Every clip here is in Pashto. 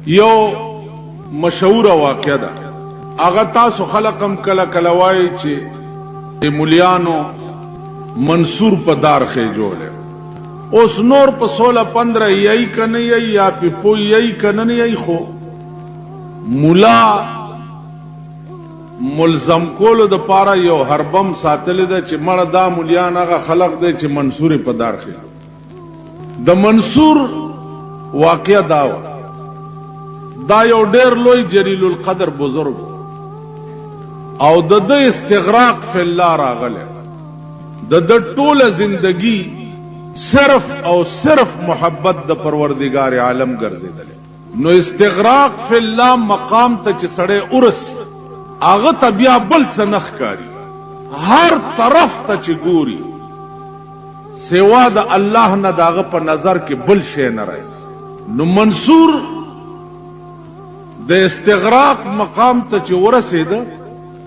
یو مشهور واقعه ده، هغه تاسو خلقم کله کله وایي چې مولیانو منصور په دار خې جوړه، اوس نور په 16-15 یای کنه یا په پو یای کنه نه یای، خو مولا ملزم کولو د پاره یو هربم ساتل ده چې مړه دا مولیان هغه خلق دی چې منصور په دار خې. د منصور واقعه دا یو ډیر لوی جلیل القدر بزرگ او د استغراق فی الله راغله، د ټوله زندگی صرف او صرف محبت د پروردگار عالم ګرځیدل. نو استغراق فی الله مقام ته چې سړی ورس هغه ته بیا بل څه نه ښکاري، هر طرف ته چې ګوري سوا د الله نه داغه په نظر کې بل شی نه راځي. نو منصور د استغراق مقام ته چې ورسېده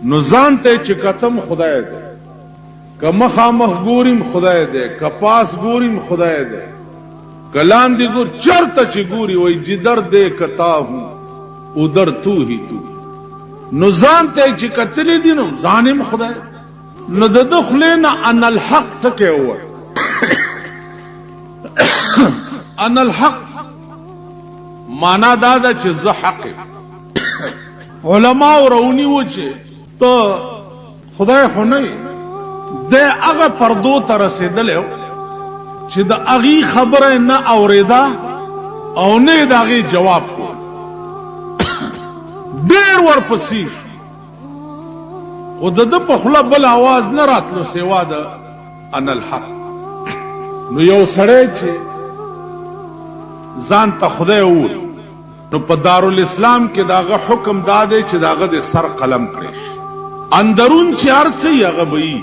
نو ځان ته چې کتم خدای دی، که مخامخ ګوریم خدای دی، که پاس ګوریم خدای دی، که لاندې ګور چرته چې ګوري وای جدر دے کتا ہوں ادھر تو ہی تو. نو ځان ته چې کتلې دي نو ځانم خدای. نو د دخلې نه ان الحق ټکې ووایي، ان الحق مانا دا ده چې زه حق. علماء رونی و چې ته خدای خو نه د هغه پردو ته رسېدلی چې د هغې خبره نه اورېده او نه د هغې جواب کو، ډېر ورپسې شو، خو د ده په خوله بل اواز نه راتلو سوا د ان الحق. نو یو سړی چې ځان ته خدای ووایي نو په دارالاسلام کې داغه حکم دا دی چې داغه د سر قلم کړی شي، اندرون چې هر څه یې هغه به وي،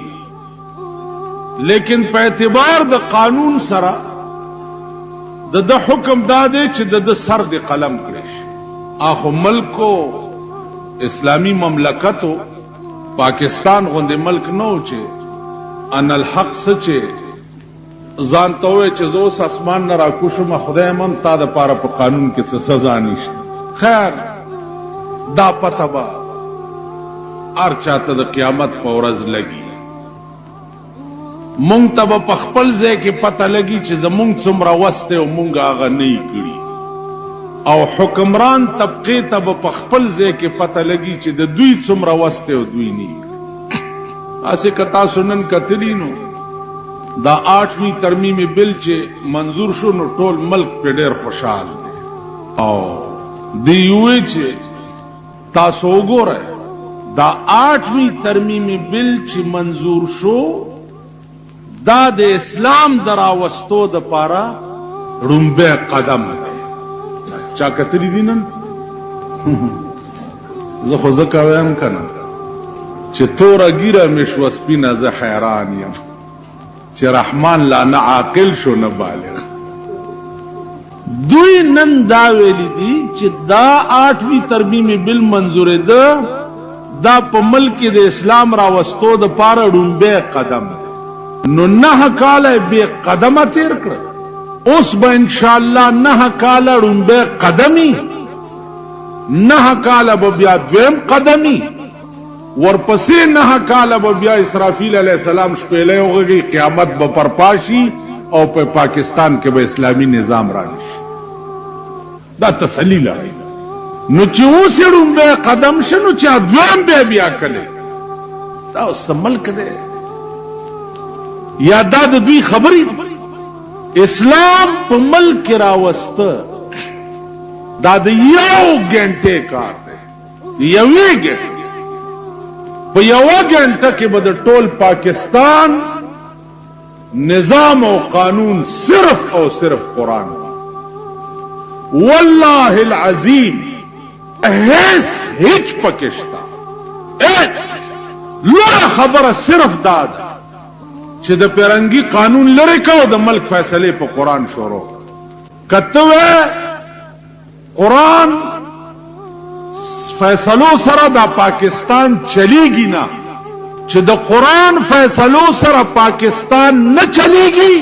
لیکن په اعتبار د قانون سره د ده حکم دا دی چې د ده سر د قلم کړی شي. اخو ملکو اسلامی مملکتو پاکستان غوندې ملک نه و چې ان الحق څه چې ځان ته وایي چې زه اوس اسمان نه راکوشم خدای هم تا دپاره په قانون کې څه سزا نشته. خیر دا پته به هر چاته د قیامت په ورځ لګي، مونږ ته به په خپل ځای کې پته لګي چې زمونږ څومره وس دی او مونږ هغه نه یې کړي، او حکمران طبقې ته به په خپل ځای کې پته لګي چې د دوی څومره وس دی او دوی نه یې کړي. هسې که تاسو نن کتلي نو دا 8ویں ترمیم بل چې منظور شو نو ټول ملک په ډېر خوشحال دی، او دی وی چې تاسو وګورئ دا 8ویں ترمیم بل چې منظور شو دا د اسلام د راوستو دپاره ړومبی قدم دی. چا کتلی دي نن؟ زه خو ځکه وایم که نه چې توره ږیره مې شوه سپینه، زه حیران یم چې رحمان لا نه عاقل شو نه بالغ. دوی نن دا ویلی دي چې دا 8ویں ترمیم بل منظور ده، دا په ملک د اسلام راوستو د پاره ړومبی قدم دی. نو 9 کاله بې قدمه تیر کړه، اوس به انشاءالله 9 کاله ړومبی قدمي، 9 کاله به بیا دویم قدمي، ورپسې 9 کاله به بیا اسرافیل علیہ السلام شپېلې وغږي، قیامت به پرپاشي او په پاکستان کې به اسلامي نظام رانشي. دا تسلی لري. نو چې اوس یې ړومبی قدم شه نو چې دویم بیا کلی دا اوس ملک دی یا دا د دوی خبرې؟ اسلام په ملک کې راوسته دا د یو ګنټې کار دی، یوې ګنټې په یوه ګنټه کې به د ټول پاکستان نظام او قانون صرف او صرف قرآن. والله العظیم هیڅ پکې شته، لویه خبره صرف دا ده چې د پیرنګي قانون لرې که او د ملک فیصلې په قرآن شروع کته وې قرآن فیصلو سره دا پاکستان چلیږي نه، چې د قرآن فیصلو سره پاکستان نه چلیږي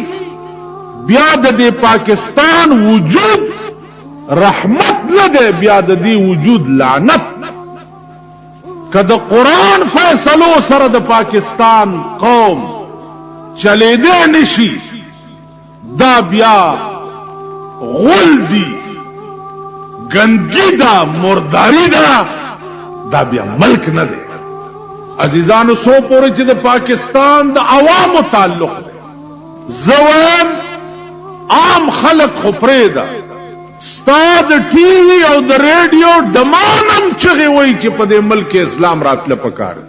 بیا د پاکستان وجود رحمت مطلب ہے بیا د دې وجود لعنت که د قرآن فیصلو سره د پاکستان قوم چلیدے نشي دا بیا غل دی گندگی دا مرداری دا بیا ملک نه دی عزیزانو سو پورې چې د پاکستان د عوامو تعلق دی زویم عام خلق خو پرېږده ستا د ټي وي او د ریډیو ډمانم چغې وایي چې په دې ملک اسلام راتله پکار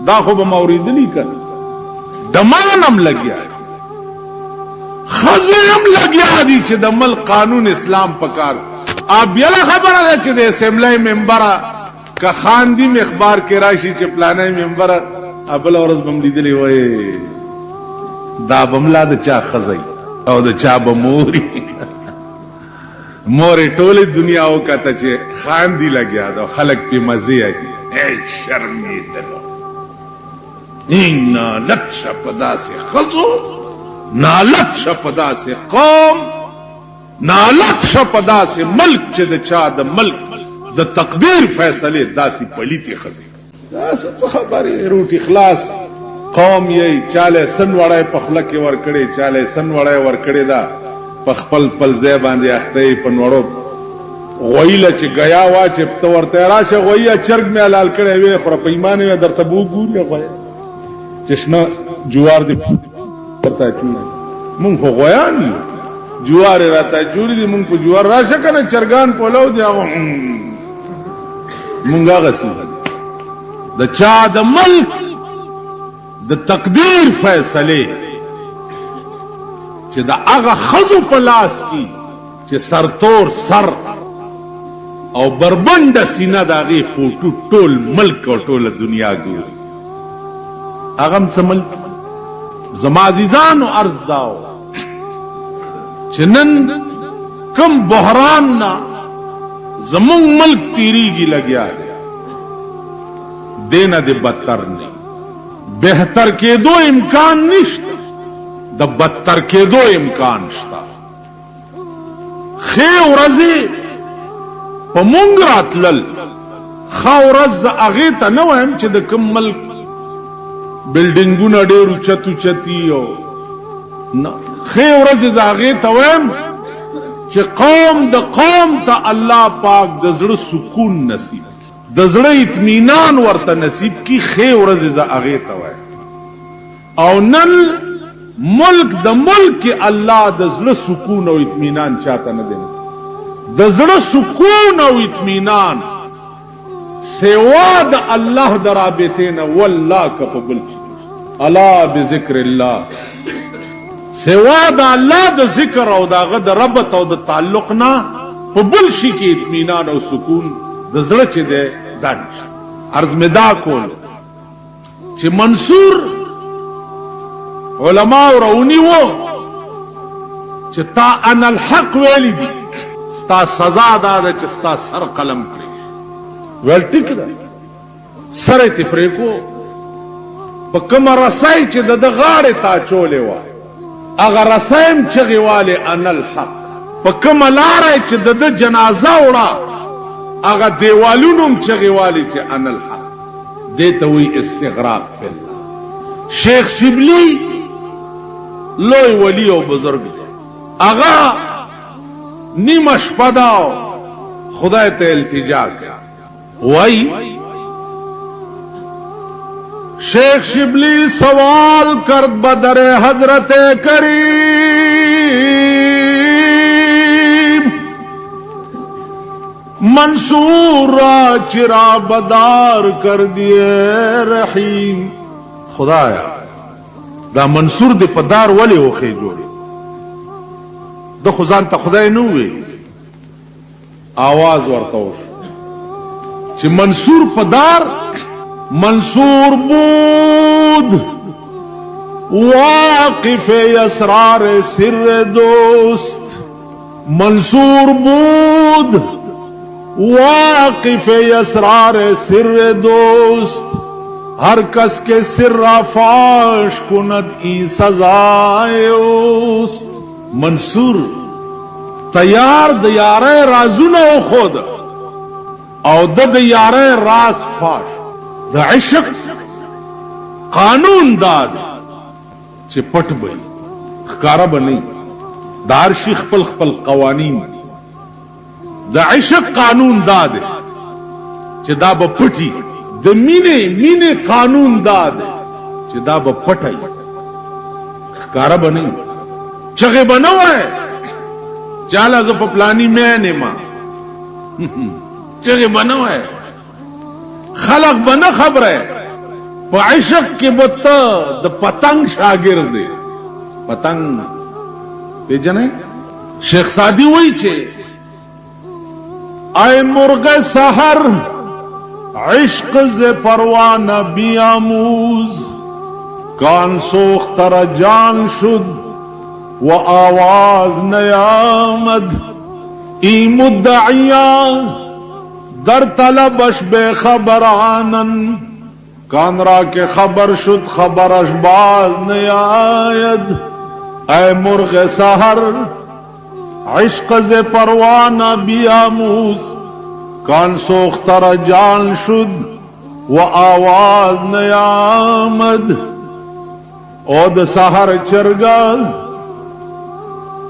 دا خو به ما اورېدلي که نه ډمانم لګیا دی ښځې هم لګیا دي چې د ملک قانون اسلام پکار بله خبره ده چې د اسمبلی ممبره که خاندي م اخبار کې راشي چې پلانی ممبره بله ورځ به م لیدلې وایي دا به ملا د چا ښځی او د چا به موري مورې ټولې دنیا وکته چې خاندي لګیا ده خلک پې مزې اخلي شرمېدلو نالت شه په داسې ښځو نالت شه په داسې قوم نالت شه په داسې ملک چې د چا د ملک د تقدیر فیصلې داسې پلیتې ښځې داسې څه خبرې روټي خلاص قوم یې چاله سن وړی په خوله کې ورکړې چاله سن وړی ورکړې ده په خپل ځای باندې اخته یې په نوړو غویله چې ګیا وا چې ته ورته راشه غویه چرګ مې حلال کړی وې خوره په ایمان یې درته به وګورې غویه چې شنه جوار دې ورته اچولی مونږ خو غویان یو جوار یې راته اچولي دي مونږ په جوار راشه که نه چرګان پولو دي هغه مونږ هغسې د چا د ملک د تقدیر فیصلې چې د هغه ښځو په لاس کې چې سرتور سر او بربنډه سینه د هغې فوټو ټول ملک او ټوله دنیا ګوري هغه هم څه ملک زما عزیزانو عرض دا و چې نن کم بحران نه زمونږ ملک تیریږي لګیا دی دې نه د بدتر نه بهتر کېدو امکان نشته د بدتر کېدو امکان شته ښې ورځې په مونږ راتلل ښه ورځ زه هغې ته نه وایم چې د کوم ملک بلډینګونه ډېر اوچت اوچتي او نه ښې ورځې زه هغې ته وایم چې قوم د قوم ته الله پاک د زړه سکون نصیب د زړه اطمینان ورته نصیب کی ښې ورځې زه هغې ته وایم او نن ملک د ملک کې الله د زړه سکون او اطمینان چاته نه دی د زړه سکون او اطمینان سوا د الله د رابطې نه والله که په بل شي الا بذکر الله سوا د الله د ذکر او د هغه د ربط او د تعلق نه په بل شي کې اطمینان او سکون د زړه چې دی دا نشته عرض مې دا کول چې منصور علماء راونیوه چې تا ان الحق ویلی دي ستا سزا دا ده چې ستا سر قلم کړي ویل ټیک ده سر یې پرېږو په کومه رسۍ چې د ده غاړې ته اچولې وه هغه رسۍ هم چغې والې ان الحق په کومه لاره چې د ده جنازه وړه هغه دیوالونو هم چغې والې چې ان الحق دې ته وایي استغراق فی الله شیخ شبلی لوی ولی او بزرگ دی هغه نیمه شپه ده خدای ته التجا کړه وای شیخ شبلی سوال کرد بدر حضرت کریم منصور را چرا بدار کر دیے رحیم خدایا دا منصور دی پدار ولی وخی جوڑی دا خزان تا خدای نووی آواز ورطوش چی منصور پدار منصور بود واقف اسرار سر دوست منصور بود واقف اسرار سر دوست ہر کس کے سر فاش کند ای سزائے اوست منصور تیار د یاره رازونه او خود او د یاره راز فاش د عشق قانون داد چې پټ به ښکارا به نه دار شي خپل خپل قوانین د عشق قانون داد چې دا به پټي د مینې قانون داد چې دا به پټي ښکارا به نه چغه به نه وای چاله ز په پلانی مې نه ما چغه به نه وای خلق به نه خبره په عشق کې بته د پتنګ شاګرد دی پتنګ پیژنې شیخ سادی وایي چې آئے مرغ سحر عشق ز پروانہ بیاموز کان سوختر جان شد و آواز نیامد ای مدعیان در طلبش بے خبرانن کان را کے خبر شد خبرش باز نیاید اے مرغ سحر عشق ز پروانہ بیاموز کان سوختر جان شد و آواز نیامد او د سحر چرگا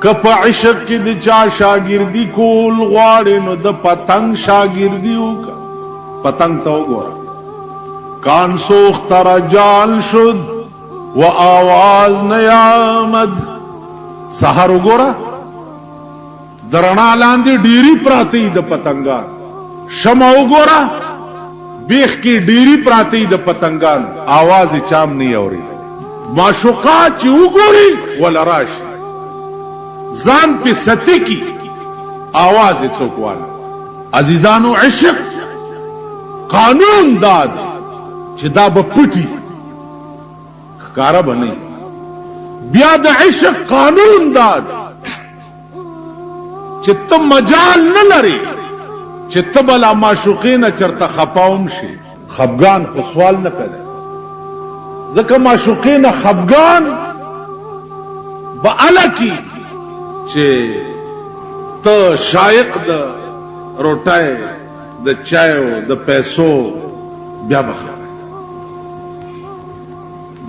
کپ عشق کی د چا شاگردی کول غواړي نو د پتنګ شاگردی وکا پتنګ ته وګوره کان سوختر جان شد و آواز نیامد سحر وګوره درنا لاندې ډيري پراتی د پتنګان شمع وګوره بیخ کی ډيري پراتی د پتنګان आवाज چام نه اوري معشوقا چې وګوري ولا راشي ځان په ستی کی आवाज څوکواله عزیزانو عشق قانون داد چې دا به پټي ښکارا بنئ بیا د عشق قانون داد چې ته مجال نه لري چې ته بلا معشوقین چرته خپاوم شي خفغان خو سوال نه کوي ځکه معشوقین خفغان بالکی چې ته شایق د روټای د چایو د پیسو بیا بخره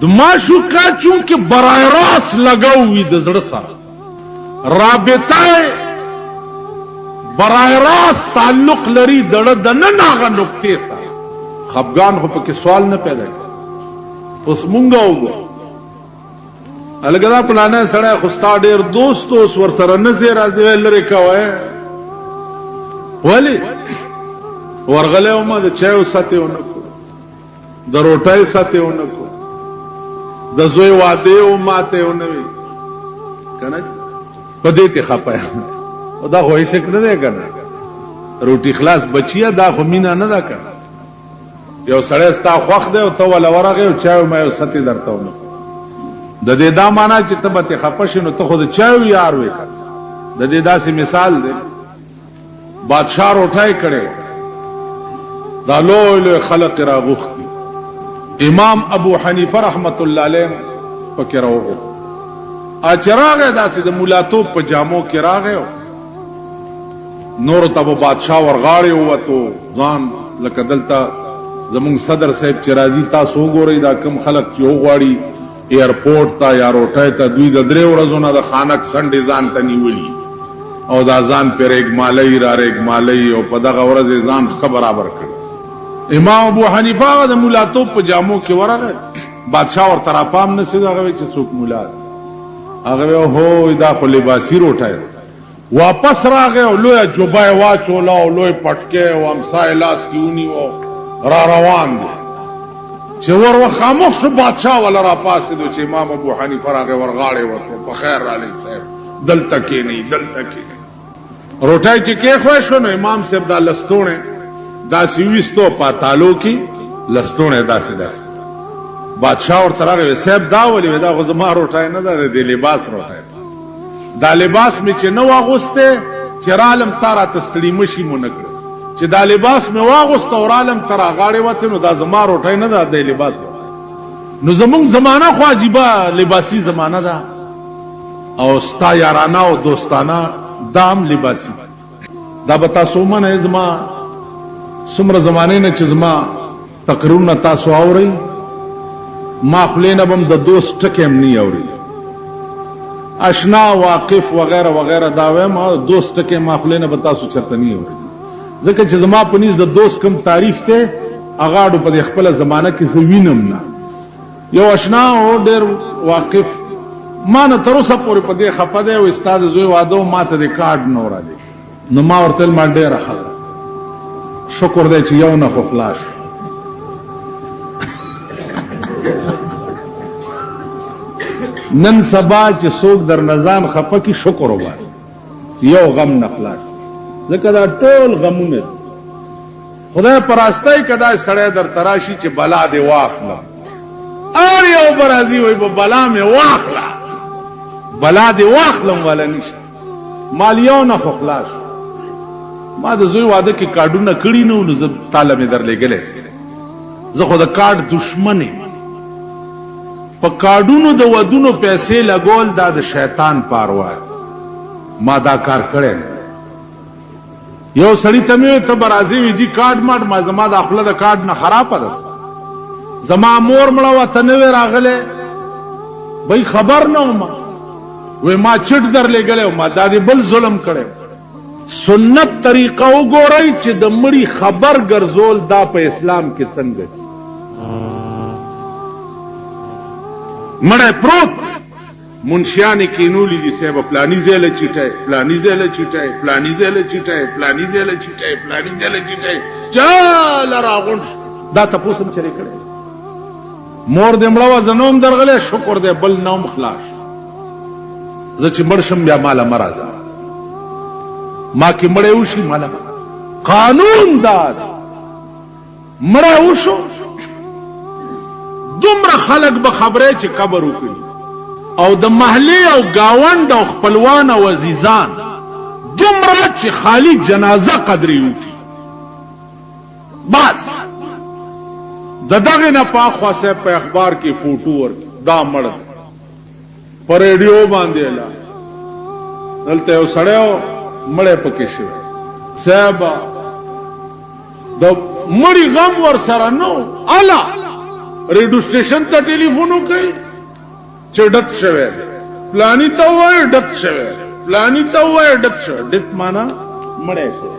د معشوقا چونکه برای راست لګاوي د زړه سره رابطه برای راست تعلق لري دړه د نه ناغه نقطې سره خفغان خو پکې سوال نه پیدا کوي اوس مونږ وګورو الګدا پلانه سره خوستا ډیر دوست اوس ور سره نه زی راځي لري کوي ولی ورغله ما د چایو ساتهونکو د روټای ساتهونکو د زوی واده او ماته ونوي کنه په دې ته خپایا او دا هوی شک نه دی کنه روټي خلاص بچیا دا خو مینا نه دا کنه یو سړی ستا خوخ دی او ته ولا ورغه او چایو ما ساتي درته ونه د دې دا معنا چې ته به خپش نو ته خود چایو یار وې د دې داسې مثال دی بادشاہ روټای کړي دا لوی خلق را غوښتي امام ابو حنیفه رحمت الله علیه پکې راوغو اچراغه داسې د مولاتو په جامو کې راغی نور ته بادشاہ ورغاړي وته ځان لکه دلته زمون صدر صاحب چې راځي تاسو وګورئ دا کم خلق چې وغواړي ایرپورټ ته یا روټای ته دوی د درې ورځو نه د خانک سنډې ځان ته نیولي او دا ځان پر ایک مالای را ریک مالای او په دغه ورځ ځان برابر کړ امام ابو حنیفه د مولاتو په جامو کې ورغه بادشاہ ور تراپام نه سیدا غوي چې څوک مولا هغه هو دا خو لباسي روټای واپس راغه او لوی جوبای واچولا او لوی پټکه او امسای لاس کیونی او را روان دي چې ور خاموش شو بادشاہ ولا را پاسې دو چې امام ابو حنیفه راغه ورغاړي ورته په خیر را لې صاحب دلته کې نه دلته کې روټای چې کې خو شو نو امام صاحب دا لستونه دا سويستو پاتالو کې لستونه داسې بادشاہ ور ترغه صاحب دا ولې دا غو زما روټای نه ده د لباس روټای دا لباس می چې نو واغسته چې عالم تارا تستړي مشي مونږ چې دا لباس می واغسته او عالم ترا غاړي وته نو دا زما روټای نه ده د لباس نو زمونږ زمانہ خو عجيبه لباسي زمانہ ده او ستا یارانه او دوستانه دام لباسي دا به تاسو منه زما څومره زمانه نه چې زما تقریرونه تاسو اورئ ما خلینه بم د دوست ټکم نه اوري اشنا واقف وغیرہ وغیرہ دا وایم دوست ټکه ما خلینه به تاسو چرته نه اوري ځکه چې زما پنيز د دوست کم تعریف ته اغاړو په خپل زمانہ کې زوینم نه یو اشنا او ډېر واقف ما نه تر اوسه پورې په دې خپه دی او استاد زوی واده ما ته د کارډ نه را دي نو ما ورته ما ډېر خلک شکر دی چې یو نه خو خلاص نن سبا چې څوک در نزان خپه کی شکر وباس یو غم نه خلاص ځکه دا ټول غمونه خدای پراستای کدا سړی در تراشی چې بلا دی واخلا اور یو برازي وي په بلا می واخلا بلا دی واخلم ولا نشته مالیو نه خلاص ما د زوی واده کې کارډونه کړی نو نو زه تعالی می در لګلې زه خو د کارډ دشمن یم په کارډونو د ودونو پیسې لګول دا د شیطان پاروا ما دا کار کړی یو سړی ته مې ته برازي وی جی کارډ ماټ ما زما د خپل د کارډ نه خراب پدس زما مور مړه وته نه راغله بای خبر نه ما وې ما چټ در لګلې ما دا دی بل ظلم کړي سنت طریقه وګورئ چې د مړي خبر ګرځول دا په اسلام کې څنګه مړه پروت منشیانی کینولی دی صاحب پلانی زیله چټه پلانی زیله چټه پلانی زیله چټه پلانی زیله چټه پلانی زیله چټه چال راغون دا تاسو هم چری کړه مور دې مړه زنوم درغله شکر دې بل نوم خلاص ز چې مرشم بیا مال مرزا ما کې مړې وشي مال قانون دار مړه وشو دومره خلق به خبره چې قبر وکړي او د محلي او گاوند او خپلوان او عزیزان دومره چې خالی جنازه قدرې وکړي بس د دغه نه پاخوا سه په اخبار کې فوټو ور دا مړ پر ریډیو باندې لا دلته یو سړیو مړې پکې شو صاحب د مړی غم ور سره نو الا ریډیو سټیشن ته ټلیفون وکړي چې ډت شوه پلانی ته وای ډت شوه پلانی ته وای ډت شوه ډت معنا مړې شوه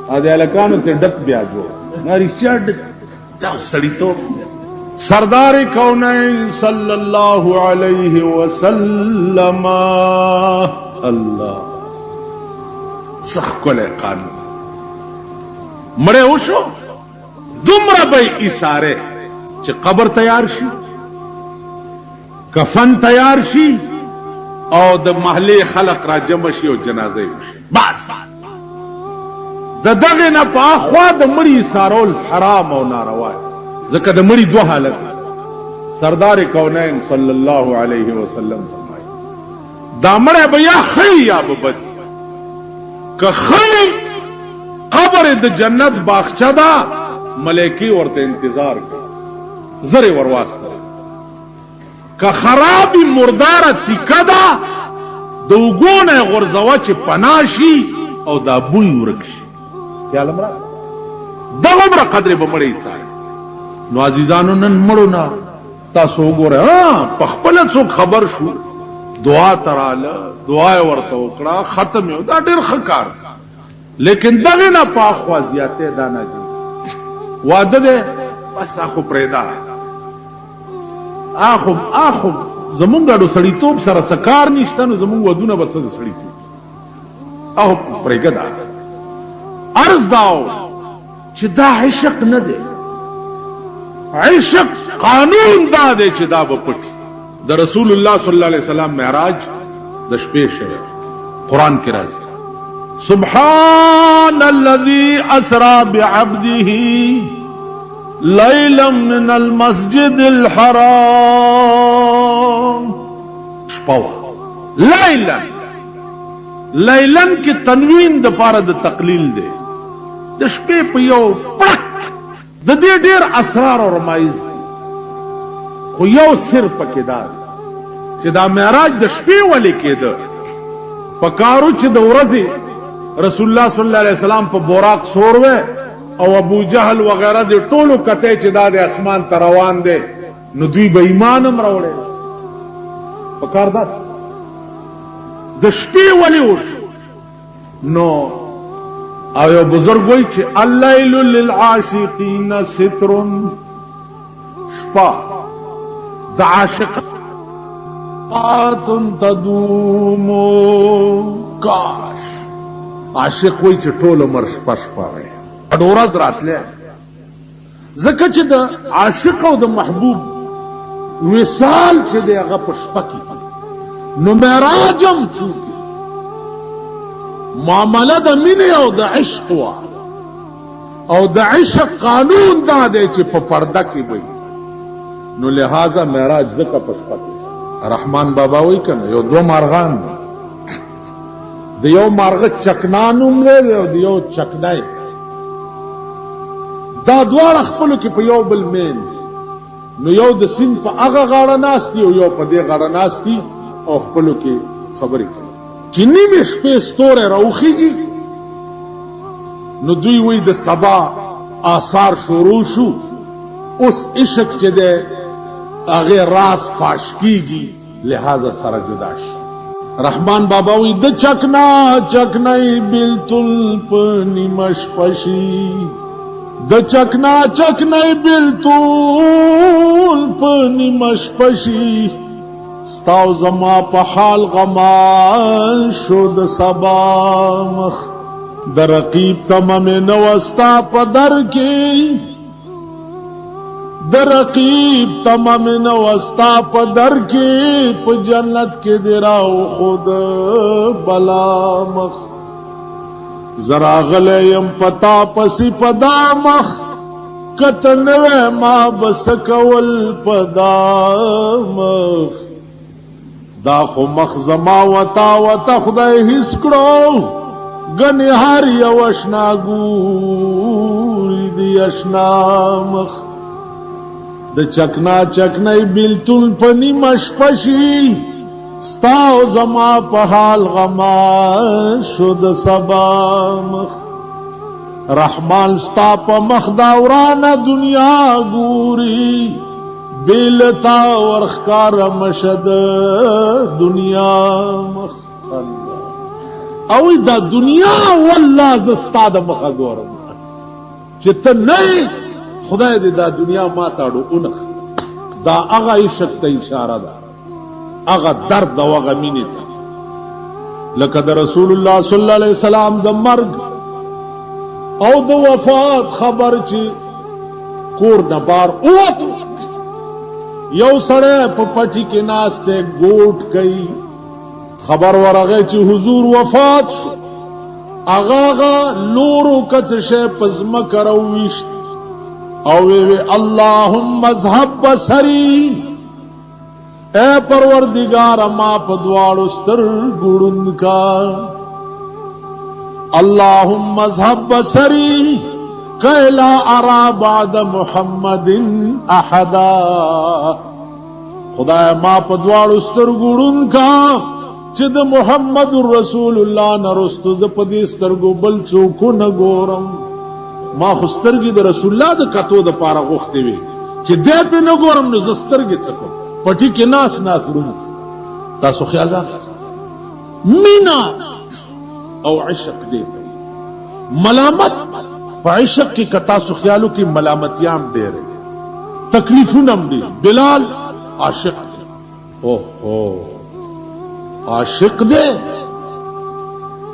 ا دې الکانو ته ډت بیا جو ناری چړ دا سړی ته سردار کونین صلی الله علیه وسلم الله سخ کله قانون مړې وشو دومره به اشاره چې قبر تیار شي کفن تیار شي او د محلي خلق را جمع شي او جنازه وشي بس د دغه نه په خوا د مړي سارول حرام او ناروا ځکه د مړي دوه حالت سردار کونین صلی الله علیه وسلم فرمایي دا مړی به یا خی یا به بد که خی قبر د جنت باغچه ده ملائکی ورته انتظار کوي زری ورواستره که خرابی مرداره تیکه ده د وګونه غرزوه چې پناشي او دا بوی ورکشي خیال مرا دغه عمره قدر به مړی سای نو عزیزانو نن مړو نه تاسو وګوره په خپل څوک خبر شو دعا تراله دعا ورته وکړه ختم یو دا ډیر ښه کار لیکن دغه نه پاخوا زیاته دانا دي واده ده بس اخو پرېدا اخو زمونږ ډو سړی توپ سره څکار نشته نو زمونږ ودونه بچ سړی توپ اخو پرېګدا عرض داو چې دا عشق نه دی عشق قانون دا دی چې دا به پټ د رسول الله صلی الله علیه وسلم معراج د شپې شوه قران کې راځي سبحان الذي اسرى بعبده ليلا من المسجد الحرام شپوا ليلا لیلن کی تنوین د پاره د تقلیل دی د شپې په یو پک د دې ډېر اسرار او رمایز خو یو سر پکې دا چې دا معراج د شپې ولې کېده پکارو چې د ورځې رسول الله صلی الله علیه وسلم په بوراق سوروي او ابو جهل وغیرہ د ټولو کته چې دا د اسمان ته روان دي نو دوی به ایمان هم راوړي پکار داس د شپې ولې وشو نو او یو بزرگ وی چې الليل للعاشقین ستر شپه د عاشقات تدوم کاش عاشق وی چې ټول عمر شپه شپه وي ډورز راتله ځکه چې د عاشق او د محبوب وصال چې دی هغه په شپه کې نو معراجم چوکي معامله د مینې او د عشق وا او د عشق قانون دا دی چې په پرده کې وي نو لہذا معراج ځکه په شپه کې رحمان بابا وی کنه یو دو مارغان د یو مارغه چکنانوم دی او د یو چکنای دا دواړه خپلو کې په یو بل مین نو یو د سیند په هغه غاړه ناست دی او یو په دې غاړه ناست دی او خپلو کې خبرې کوي چې نیمې شپې ستوری راوخیږي نو دوی وی د سبا آثار شروع شو اوس عشق چې دی هغې راز فاش کیږي لہذا سره جدا شي رحمان بابا وی د چکنا چکنای بیلتل په نیمه شپه شي د چکنا چکنای بیلتول په نیمه شپه شي ستاو زما په حال غمان شو د سبا مخ د رقیب تمام نو ستا په در کې د رقیب تمام نو ستا په در کې په جنت کې دی راو خود بلا مخ زرا غلیم پتا پسی پدا مخ کتنوے ما بس کول پدا مخ دا خو مخ زما وتا وتا خدای هیڅ کړو غنی هر یو اشنا ګوري دی اشنا مخ د چکنا چکنای بیلتون پنی مشپشی ستاو زما په حال غما شد سبا مخ رحمان ستا په مخ دا ورانه دنیا ګوري بیلتا ورخکار مشد دنیا مخ او دا دنیا والله زستا د مخ ګورم چې ته نه خدای دې دا دنیا ما تاړو اونخ دا هغه عشق ته اشاره ده اغا درد او اغا مینی تا لکه د رسول الله صلی الله علیه وسلم د مرگ او د وفات خبر چې کور نه بار اوتو یو سړی په پټی کې ناسته ګوټ کوي خبر ورغه چې حضور وفات شو اغا نورو کڅ شه پزما کرو وشت او وی اللهم اذهب بصري اے پروردگار ما پدواړو ستر ګړون کا اللهم اذهب بصري کلا ارى بعد محمد احدا خدای ما پدواړو ستر ګړون کا چې د محمد رسول الله نرستو ز پدې سترګو بل څوک نه ګورم ما خسترګي د رسول الله د کتو د پاره غوښتي وي چې دې په نه ګورم نو زسترګي څکو پټی کې ناس ناس ورو تاسو خیال را مینا او عشق دې ملامت په عشق کې کتا سو خیالو کې ملامتيام ډېر تکلیفونه دي بلال عاشق او عاشق دې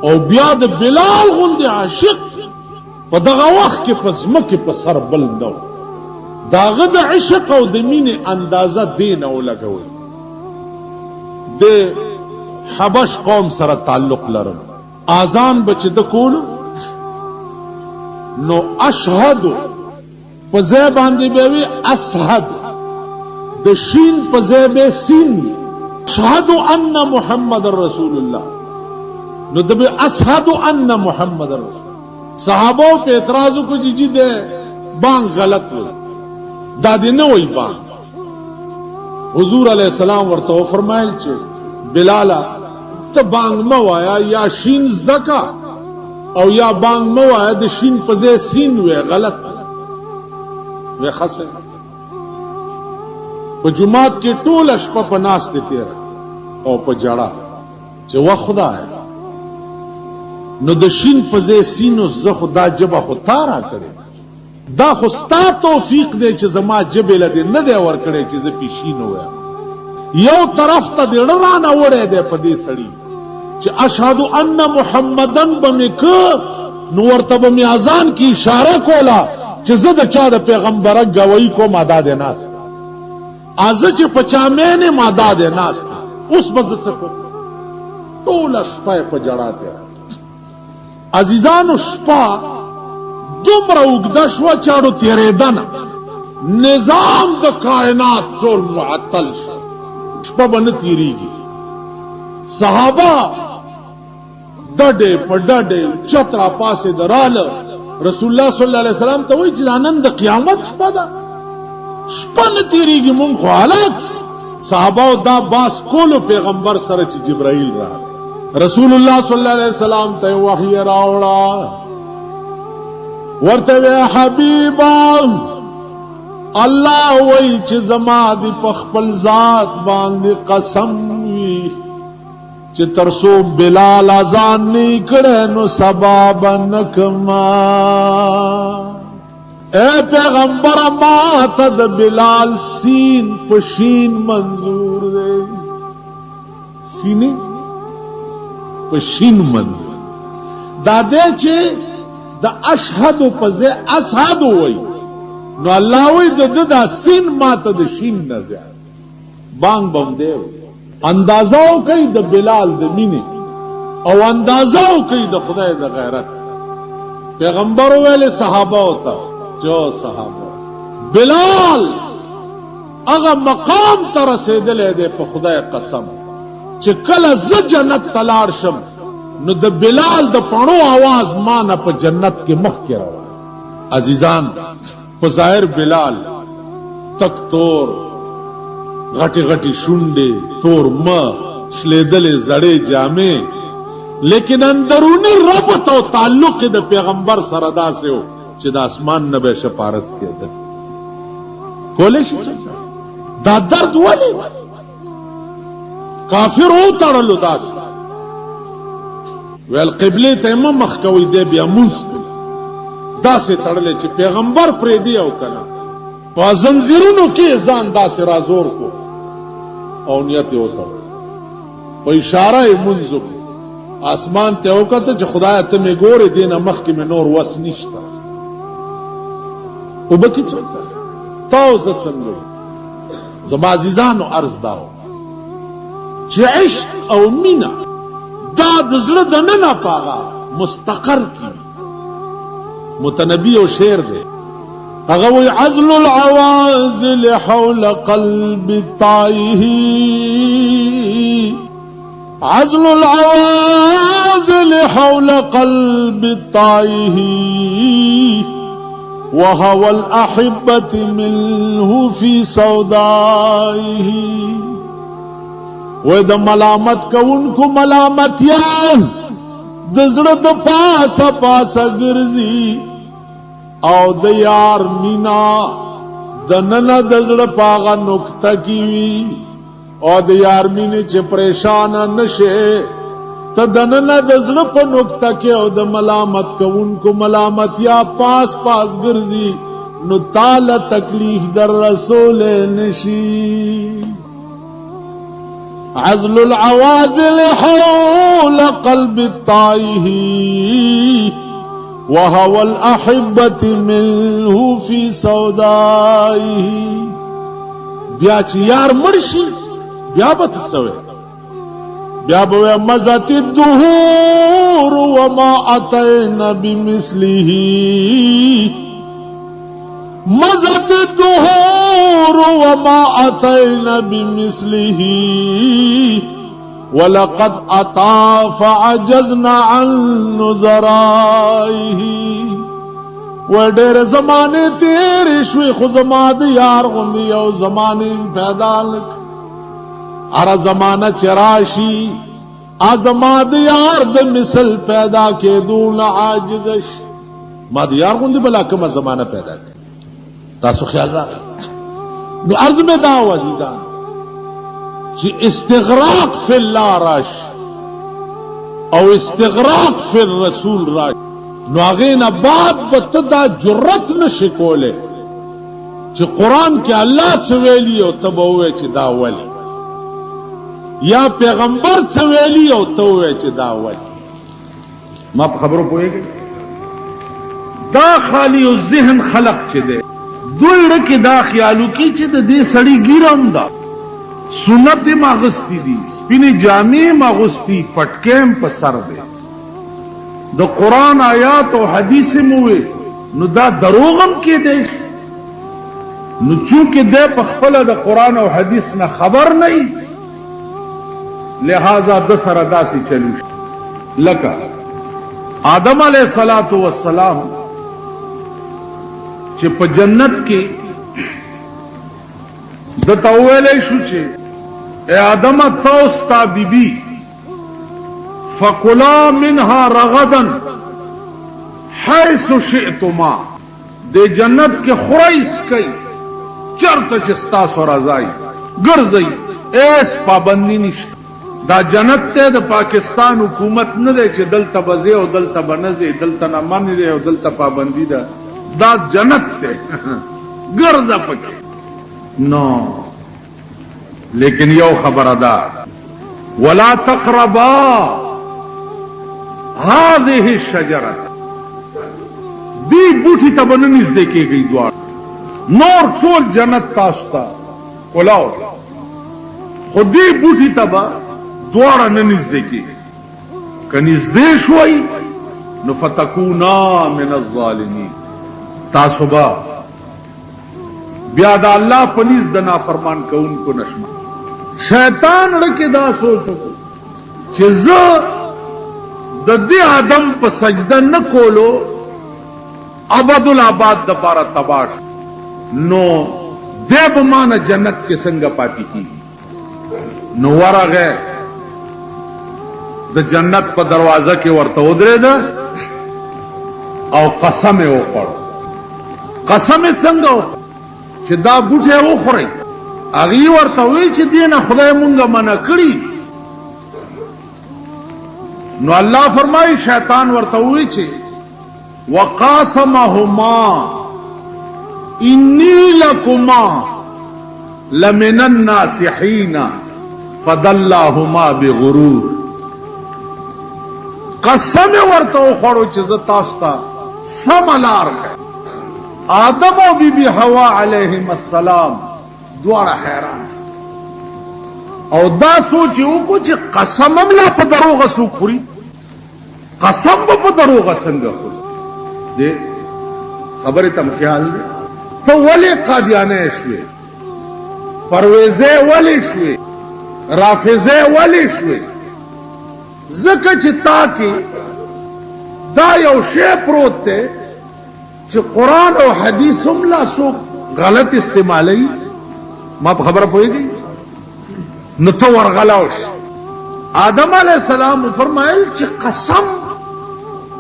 او بیا د بلال غوندې عاشق په دغه وخت کې په ځمکه په سر بل نو داغه د عشق او د مینې اندازه دین او لګوي د حبش قوم سره تعلق لرم اذان بچ د کول نو اشهد په ځای باندې به وي اشهد د شین په ځای به سین اشهد ان محمد رسول الله نو د به اشهد ان محمد رسول صحابو په اعتراض کو جی ده بانگ غلط و دا دی نه وای بانگ حضور علیہ السلام ورته فرمایل چې بلالا ته بانګ مه وایا یا شین زده کا او یا بانګ مه وایا د شین په ځای سین وی غلط وی خاصه په جمعات کې ټول شپه په ناس دي تیر او په جړه چې وا خدای نو د شین په ځای سین او زه خدا جبه خو تارا کړي دا خو ستا توفیق دی چې زما جبه لدی نه دی ور کړی چې زه پیشین وایم یو طرف ته د رانه وړې دی په دې سړی چې اشهد ان محمدن بمک نو ورته به اذان کی اشاره کولا چې زه د چا د پیغمبره گواہی کوم ادا ده ناس ازه چې پچامې ماده ده ناس اوس بز څه کو ټول شپه په جړاته عزیزانو شپه دومره وګدا شو چاړو تیرېدنه نظام د کائنات ټول معطل شپه باندې تیریږي صحابه ډډه په ډډه چترا پاسه دراله رسول الله صلی الله علیه وسلم ته وایي چې نن د قیامت شپه ده شپه نه تیریږي مونږ خو حالات صحابه دا باس کولو پیغمبر سره چې جبرائیل راغی رسول الله صلی الله علیه وسلم ته وحی راوړه ورته حبیبا الله وایي چې زما دی په خپل ذات باندې قسم وی چې ترسو بلال اذان نه کړه نو سبب نکما اے پیغمبر ما ته د بلال سین پشین منظور دی سینه پشین منظور دا دې چې د اشهد په ځای اسعد وای نو الله وی د سین ما ته د شین نه زیات بانګ بم دی اندازو کوي د بلال د مینې او اندازو کوي د خدای د غیرت پیغمبر ویل صحابه ہوتا جو صحابه بلال هغه مقام ته رسیدلې ده په خدای قسم چې کله ز جنت تلاړ شم نو د بلال د پڼو आवाज ما نه په جنت کې مخ کې راوړ عزیزان په ظاهر بلال تک تور غټي غټي شونډې تور مخ شلیدلې زړې جامې لیکن اندرونی ربط او تعلق د پیغمبر سره داسې و چې د اسمان نه به شپارس کېده کولې شي دا درد ولې کافر او تړلو داسې ویل قبله ته مخ کوي دی بیا مونږ داسې تړلې چې پیغمبر پرې دی او کنه په زنجیرونو کې ځان داسې رازور کو او نیت یې وتړ په اشاره یې منځو آسمان ته وکړه چې خدای ته مې ګورې دینه مخ کې مې نور وس نشته او بکی څه تاسو څنګه زما عزیزانو عرض داو چې عشق او مینا دا د زړه د ننه پاغه مستقر کی متنبی او شعر دی هغه وی عزل العوازل حول قلب طائه عزل العوازل حول قلب طائه وهوى الأحبة منه في سودائه وې د ملامت کوونکو ملامتیان د زړه د پاسه پاسه ګرځي او د یار مینا د نن د زړه پاغه نقطه کی وی او د یار مینې چې پریشان نشه ته د نن د زړه په نقطه کې او د ملامت کوونکو ملامتیا پاس پاس ګرځي نو تعالی تکلیف در رسول نشي عزل العوازل حول قلب الطائه وهوى الأحبة منه في سودائه بیا چې یار مرشي بیا به تسوي بیا به مزت الدهور وما أتينا بمثله مزت الدهور وما أتينا بمثله ولقد أتى فعجزنا عن نظرائه وډېر زمانه تیر شوي خو زما د یار غوندي او زمانه پیدا لک اره زمانه چراشي ازما د یار د مثل پیدا کېدون عاجزش ما د یار غوندې بلا کومه زمانہ پیدا کړ تاسو خیال راغی نو عرض میں دا وزیدان چې استغراق فی الله راش او استغراق فی الرسول راش نو هغه نه بعد به دا جرأت نشي کوله چې قرآن کې الله څه ویلي او ته به ووایې چې دا ولې یا پیغمبر څه ویلي او ته ووایې چې دا ولې ما په خبرو پوهېږئ دا خالی او ذهن خلق چې دی دوی ړکې دا خیالو کې چې د دې سړي ګیره هم ده سنت م اغستی دي سپینې جامې م اغوستي پټکې هم په سر دی د قرآن آیات او حدیث م ووې نو دا دروغ هم کېدی شي نو چونکه دی په خپله د قرآن او حدیث نه خبر نه وي لہذا د سره داسې چلو شي لکه آدم علیه الصلاة والسلام چې په جنت کې دته وویلی شو چې ای آدم ته ستا بیبي فکلا منها رغدا حیث شئتما د جنت کې خورئ څکئ چرته چې ستاسو رضا وي ګرځئ هیڅ پابندي نشته دا جنت ته د پاکستان حکومت نه دی چې دلته به ځې او دلته به نه ځې دلته نه من دی او دلته پابندي ده دا جنت ته ګرځه پکې نو لیکن یو خبره ده ولا تقربا هذه الشجره دی بوټي ته به نه نږدې کېږئ دواړه نور ټول جنت تاسو ته کولاو خو دې بوټي ته به دواړه نه نږدې کېږي که نږدې شوئ نو فتکونا من الظالمین تاسو به بیا د الله په نزد د نافرمان کوونکو نشمه شیطان ړکې دا سوچ وکړو چې زه د دې آدم په سجده نه کولو ابدالآباد دپاره تباه شو نو دی به ما نه جنت کې څنګه پاتې کېږي نو ورغی د جنت په دروازه کې ورته ودرېده او قسم یې وخوړ قسم یې څنګه وخوړ چې دا بوټی وخورئ هغې ورته وایي چې دې نه خدای مونږه منع کړي نو الله فرمایي شیطان ورته وایي چې وقاسمهما انی لکما لمن الناصحین فدلاهما بغرور قسم ورته وخوړو چې زه تاسو ته سمه لار ښیم آدم او بی بی حوا علیهم السلام دواړه حیران او دا سوچ وکړو چې قسم هم لا په دروغه څوک خوري قسم به په دروغه څنګه خوري دې خبرې ته خیال دی ته ولې قادیانه شوې پرویزه ولې شوې رافضه ولې شوې ځکه چې تا کې دا یو شی پروت دی چې قرآن او حدیث هم لا څوک غلط استعمالوي ما په خبره پوهېږئ نو ته ورغلاو شي آدم علیه السلام فرمایل چې قسم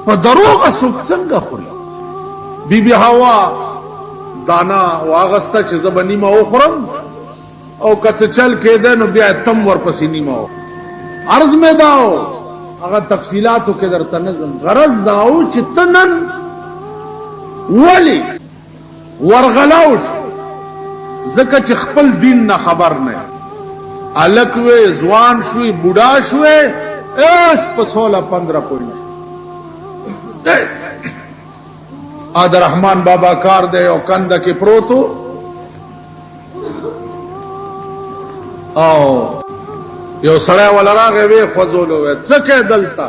په دروغه څوک څنګه خوري بی بی حوا دانا واغسته چې زه به نیمه وخورم او که څه چل کېده نو بیا تم ورپسې نیمه وخورم عرض مې دا و هغه تفصیلاتو کې درته نظم غرض دا و چې ته نن ولی ورغلاو ځکه چې خپل دین نه خبر نه الک وې ځوان شوي بوډا شوي ایس په 16-15 پوینټ عبد الرحمن بابا کار دی او کنده کې پروتو او یو سړی ولا راغی وی خوځولو وی څه کې دلته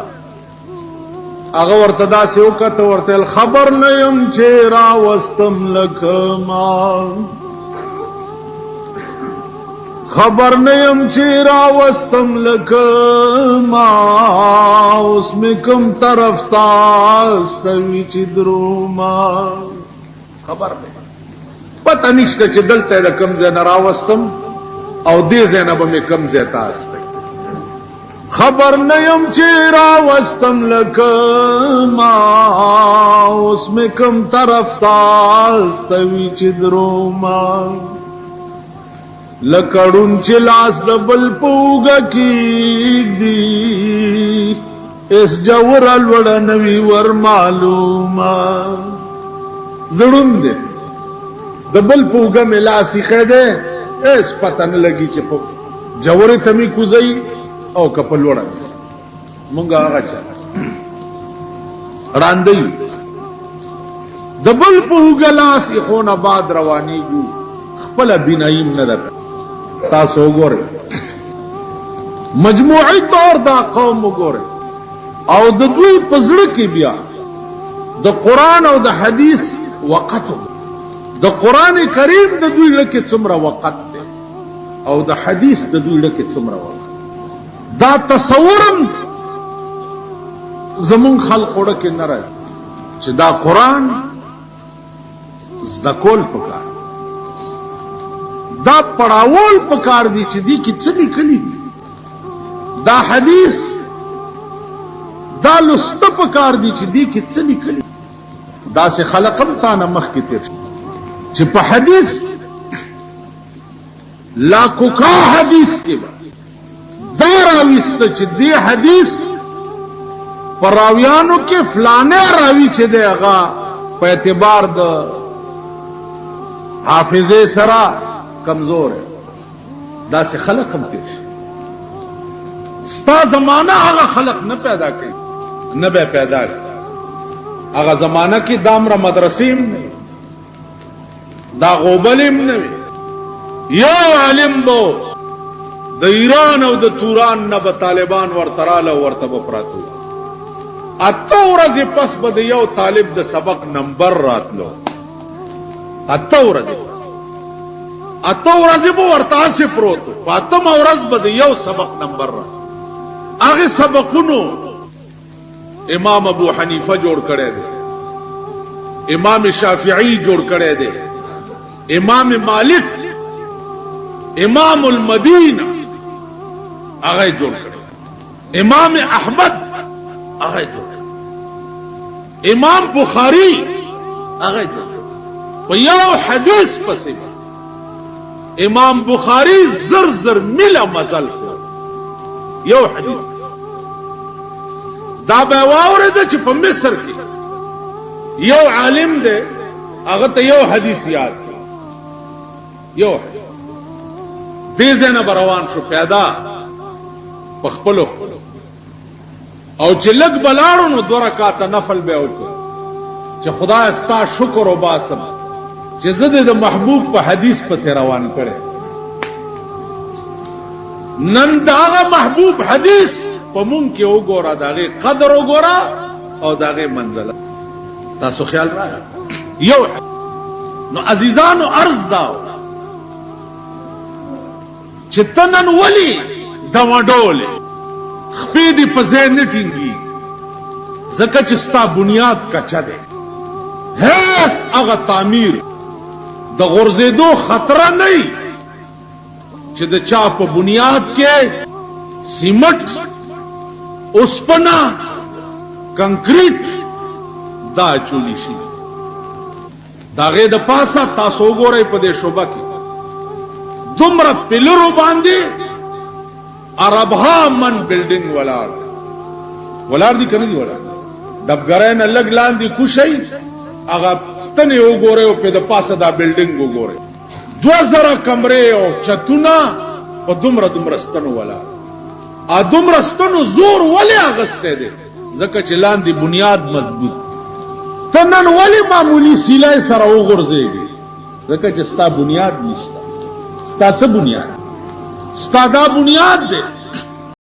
هغه ورته داسې وکړه ورته خبر نه یم چې راوستم لکه ما خبر نه یم چې راوستم لکه ما اوس مې کوم طرف ته استوي چې دروما خبر نه پته نشته چې دلته د کوم ځای نه راوستم او دې ځای نه به مې کوم ځای ته استوي خبر نیم چیرا وستم لکما اسمه کم طرف تاستوی چی دروما لکڑون چی لاس دبل پوگا کیگ دی اس جور الوڑا نوی ور معلوما زڑون دے دبل پوگا ملاسی خیدے اس پتن لگی چی پو جور تمی کزئی او کپل وڑا منگا آغا چالا راندئی دبل پوگا لاسی خون آباد روانی گو خپل بینائیم ندر تاسو گورے مجموعی طور دا قوم گورے او د دوی پزړه کې بیا د قران او د حدیث وقت د قران کریم د دوی لکه څومره وقت دی او د حدیث د دوی لکه څومره وقت دا تصورم زمون خلق وړه کې نه راځي چې دا قران زده کول پکار دا پڑھاول پکار دی چې دی کې څه لیکلي دي دا حدیث دا لست پکار دی چې دی کې څه لیکلي دا سه خلقم تا نه مخ کې تیر چې په حدیث لا کوکا حدیث کې دا راويست چې دی حدیث پر راویانو کې فلانه راوی چې دی هغه په اعتبار د حافظه سره کمزور ہے دا سے خلق ہم تیش ستا زمانہ آغا خلق نہ پیدا کی نہ بے پیدا کی آغا زمانہ کی دامرہ مدرسیم نہیں دا غوبلیم نہیں یا علم بو دا ایران او دا توران نبا طالبان ورطرال ورطب پراتو اتو رضی پس بدا یو طالب دا سبق نمبر رات لو اتو رضی پس اتو ورځې به ورته سي پروتو پاتم ورځ به یو سبق نمبر را هغه سبقونو امام ابو حنیفه جوړ کړی دی امام شافعی جوړ کړی دی امام مالک امام المدینه هغه جوړ کړی امام احمد هغه جوړ کړی امام بخاری هغه جوړ کړی په یو حدیث پسې امام بخاری زر زر ملا مزل کو یو حدیث دا به واورید چې په مصر کې یو عالم دی هغه ته یو حدیث یاد دی یو حدیث دې ځنه روان شو پیدا په خپل او چې لګ بلاړو نو 2 رکعات نفل به وکړ چې خدای استا شکر او باسم چې زده د محبوب په حدیث په روان کړي نن داغه محبوب حدیث په مونږ کې وګوره داغه قدر وګوره او داغه منزله تاسو خیال راځي یو نو عزیزانو عرض داو چې تنن ولی دمډول خپې دې په ځای نه ټینګي زکه چې ستا بنیاد کچا ده هیڅ هغه تعمیر د غرزیدو خطر نه چې د چا په بنیاد کې سیمټ اوسپنا کنکریټ دا چولی شي داغه د پاسه تاسو ګورئ په دې شوبه کې دومره پلرو باندې عربها من بلډینګ ولاړ دي کنه دي ولاړ دبګرای نه لګ لاندې کوشي هغه ستنه وګوره او په د پاسه دا بلډینګ وګوره 2000 کمرې او چتونه په دومره ستنو ولا ا دومره ستنو زور ولې اغسته دي ځکه چې لاندې بنیاد مضبوط تنن ولی معمولی سیلای سره وګرځيږي ځکه چې ستا بنیاد نشته ستا څه بنیاد ستا دا بنیاد دی